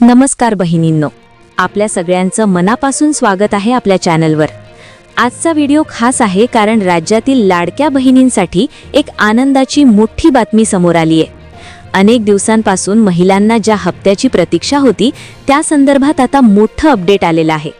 नमस्कार बहिणींनो, आपल्या सगळ्यांचं मनापासून स्वागत आहे आपल्या चॅनलवर। आजचा व्हिडिओ खास आहे कारण राज्यातील लाडक्या बहिणींसाठी एक आनंदाची मोठी बातमी समोर आली आहे। अनेक दिवसांपासून महिलांना ज्या हप्त्याची प्रतीक्षा होती त्या संदर्भात आता मोठं अपडेट आलेलं आहे।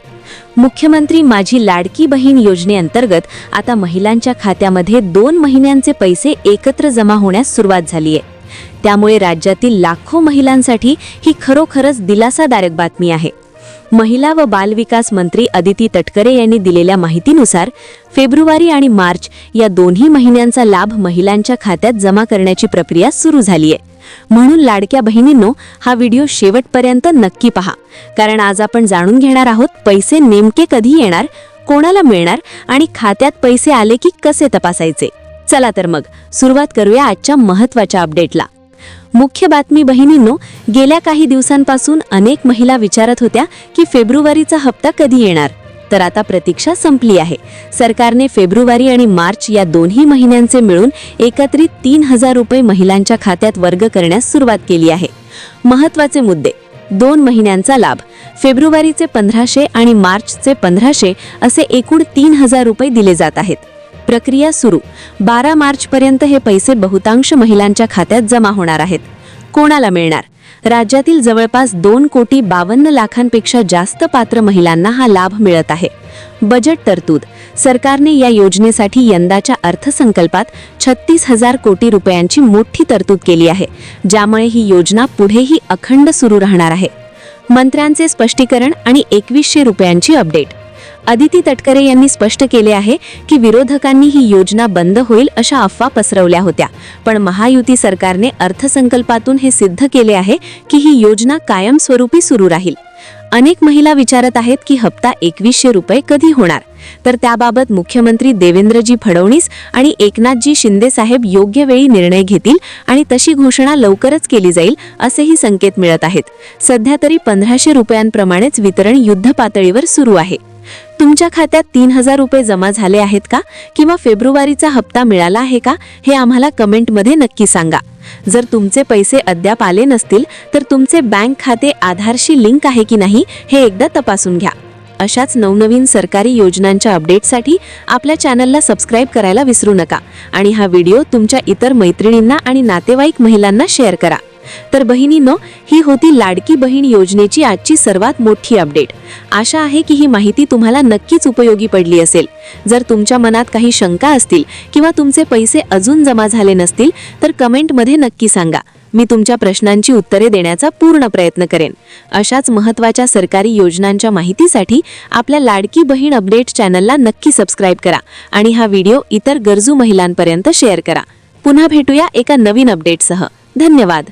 मुख्यमंत्री माझी लाडकी बहीण योजनेअंतर्गत आता महिलांच्या खात्यामध्ये 2 महिन्यांचे पैसे एकत्र जमा होण्यास सुरुवात झाली आहे। त्यामुळे राज्यातील लाखो महिलांसाठी ही खरोखरच दिलासादायक बातमी आहे। महिला व बालविकास मंत्री अदिती तटकरे यांनी दिलेल्या माहितीनुसार फेब्रुवारी आणि मार्च या दोन्ही महिन्यांचा लाभ महिलांच्या खात्यात जमा करण्याची प्रक्रिया सुरू झाली आहे। म्हणून लाडक्या बहिणींनो, हा व्हिडिओ शेवटपर्यंत नक्की पहा, कारण आज आपण जाणून घेणार आहोत पैसे नेमके कधी येणार, कोणाला मिळणार आणि खात्यात पैसे आले की कसे तपासायचे। चला तर मग सुरुवात करूया आजच्या महत्त्वाच्या अपडेटला। मुख्य बातमी बहिणींनो, गेल्या काही दिवसांपासून अनेक महिला विचारत होत्या की फेब्रुवारीचा हप्ता कधी येणार। तर आता प्रतीक्षा संपली आहे। सरकारने फेब्रुवारी आणि मार्च या दोन्ही महिन्यांचे मिळून एकत्रित 3000 रुपये महिलांच्या खात्यात वर्ग करण्यास सुरुवात केली आहे। महत्त्वाचे मुद्दे: 2 महिन्यांचा लाभ, फेब्रुवारीचे 1500 आणि मार्चचे 1500 असे एकूण 3000 रुपये दिले जात आहेत। प्रक्रिया सुरू, 12 मार्चपर्यंत हे पैसे बहुतांश महिलांच्या खात्यात जमा होणार आहेत। कोणाला मिळणार? राज्यातील जवळपास 2,52,00,000पेक्षा जास्त पात्र महिलांना हा लाभ मिळत आहे। बजेट तरतूद: सरकारने या योजनेसाठी यंदाच्या अर्थसंकल्पात 36,000 कोटी रुपयांची मोठी तरतूद केली आहे, ज्यामुळे ही योजना पुढेही अखंड सुरू राहणार आहे। मंत्र्यांचे स्पष्टीकरण आणि 2100 रुपयांची अपडेट: अदिती तटकरे यांनी स्पष्ट केले आहे की विरोधकांनी ही योजना बंद होईल अशा अफवा पसरवल्या होत्या, पण महायुती सरकारने अर्थसंकल्पातून हे सिद्ध केले आहे की ही योजना कायमस्वरूपी सुरू राहील। अनेक महिला विचारत आहेत की हप्ता 2100 रुपये कधी होणार, तर त्याबाबत मुख्यमंत्री देवेंद्रजी फडणवीस आणि एकनाथजी शिंदे साहेब योग्य वेळी निर्णय घेतील आणि तशी घोषणा लवकरच केली जाईल असेही संकेत मिळत आहेत। सध्या तरी 1500 रुपयांप्रमाणेच वितरण युद्धपातळीवर सुरू आहे। तुमच्या खात्यात 3000 रुपये जमा झाले आहेत का, किंवा फेब्रुवारीचा हप्ता मिळाला आहे का, हे आम्हाला कमेंटमध्ये नक्की सांगा। जर तुमचे पैसे अद्याप आले नसतील तर तुमचे बँक खाते आधारशी लिंक आहे की नाही हे एकदा तपासून घ्या। अशाच नवनवीन सरकारी योजनांच्या अपडेटसाठी आपल्या चॅनलला सबस्क्राइब करायला विसरू नका आणि हा व्हिडिओ तुमच्या इतर मैत्रिणींना आणि नातेवाईक महिलांना शेअर करा। तर बहिणींनो, ही होती लाडकी बहीण योजनेची आजची सर्वात मोठी अपडेट। आशा आहे की ही माहिती तुम्हाला नक्कीच उपयोगी पडली असेल। जर तुमच्या मनात काही शंका असतील किंवा तुमचे पैसे अजून जमा झाले नसतील तर कमेंटमध्ये नक्की सांगा। मी तुमच्या प्रश्नांची उत्तरे देण्याचा पूर्ण प्रयत्न करेन। अशाच महत्त्वाच्या सरकारी योजनांच्या माहितीसाठी आपल्या लाडकी बहीण अपडेट चॅनलला नक्की सबस्क्राइब करा आणि हा व्हिडिओ इतर गरजू महिलांपर्यंत शेअर करा। पुन्हा भेटूया एका नवीन अपडेटसह। धन्यवाद।